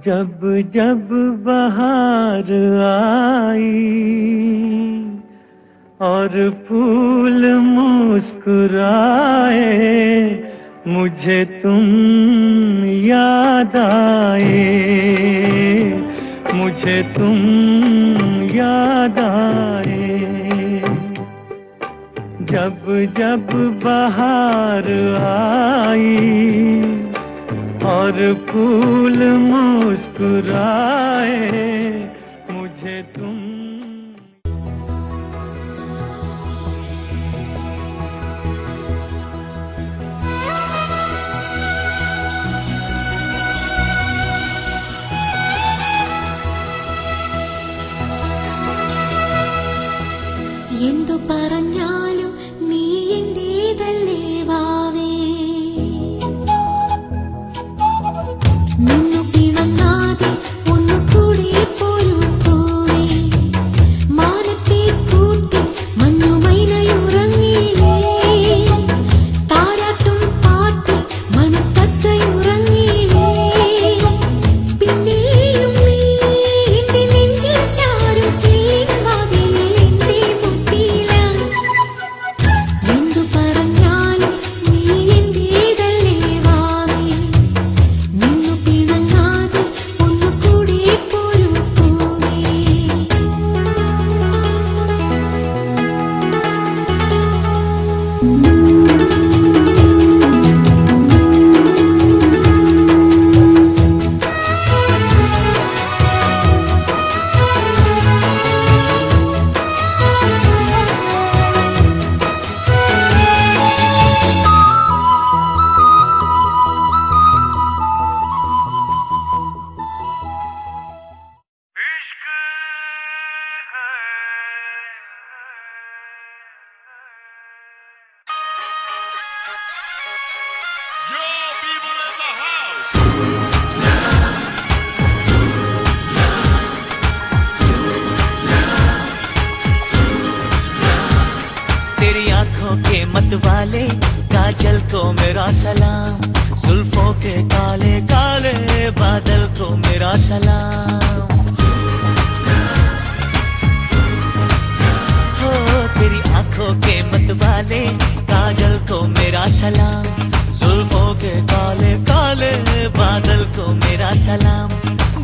जब जब बहार आई और फूल मुस्कुराए, मुझे तुम याद आए, मुझे तुम याद आए। जब जब बहार आई और फूल मुस्कुराए, मुझे तुम। എന്തു പറഞ്ഞാലും നീ എന്റേതല്ലേ വാവേ, നിന്നു പിണങ്ങാതെ ഒന്നുകൂടി പോരൂ പൂവേ, മാനത്തെ കൂട്ടി മഞ്ഞുമൈനയുറങ്ങിയില്ലേ, താരാട്ടും പാട്ടി മണിത്തത്തയുറങ്ങിയില്ലേ, പിന്നെയും നീ എന്റെ നെഞ്ചിൽ ചാരും ചേരുവാതിലിൽ എന്റെ മുട്ടില. എന്തു പറഞ്ഞാലും നീ എന്റേതല്ലേ വാവേ, നിന്നു പിണങ്ങാതെ ഒന്നുകൂടി പോരൂ പൂവേ. Yo, people in the house. तेरी आंखों के मतवाले काजल को मेरा सलाम, जुल्फों के काले काले बादल को मेरा सलाम। हो तेरी आंखों के मतवाले काजल को मेरा सलाम, जुल्फों के काले काले बादल को मेरा सलाम।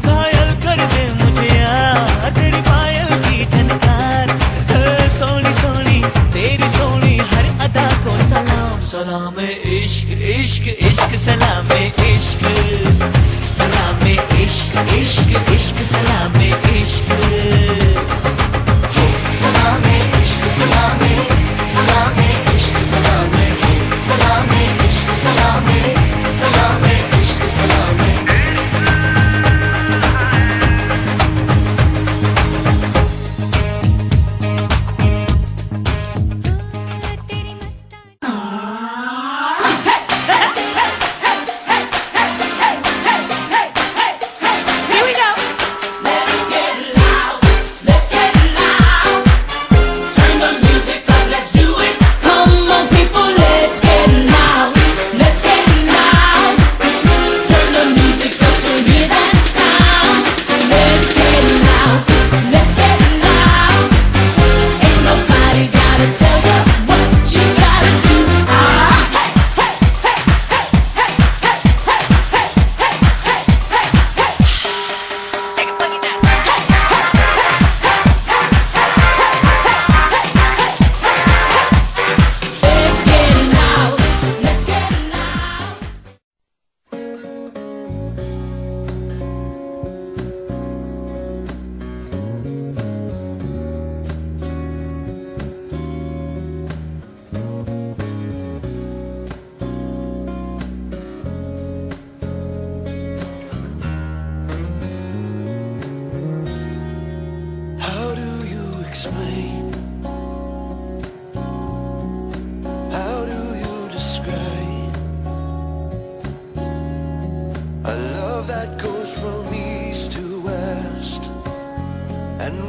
घायल कर दे मुझे यार तेरी पायल की झनकार, सोनी सोनी तेरी सोनी हर अदा को सलाम। सलाम इश्क इश्क इश्क सलाम इश्क, सलाम इश्क इश्क इश्क सलाम इश्क। सलाम इश्क सलाम सलाम इश्क सलाम सलाम इश्क सलाम सलाम इश्क सलाम।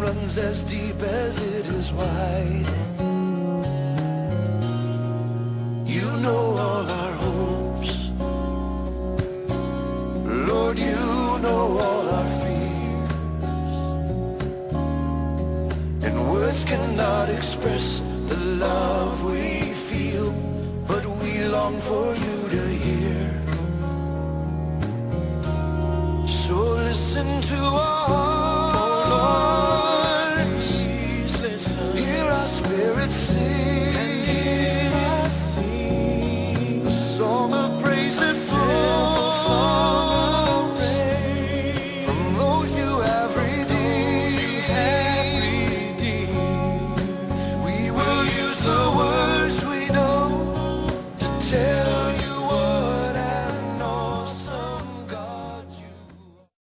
runs as deep as it is wide. You know all our hopes, Lord, you know all cannot express the love we feel, but we long for you to hear. So listen to our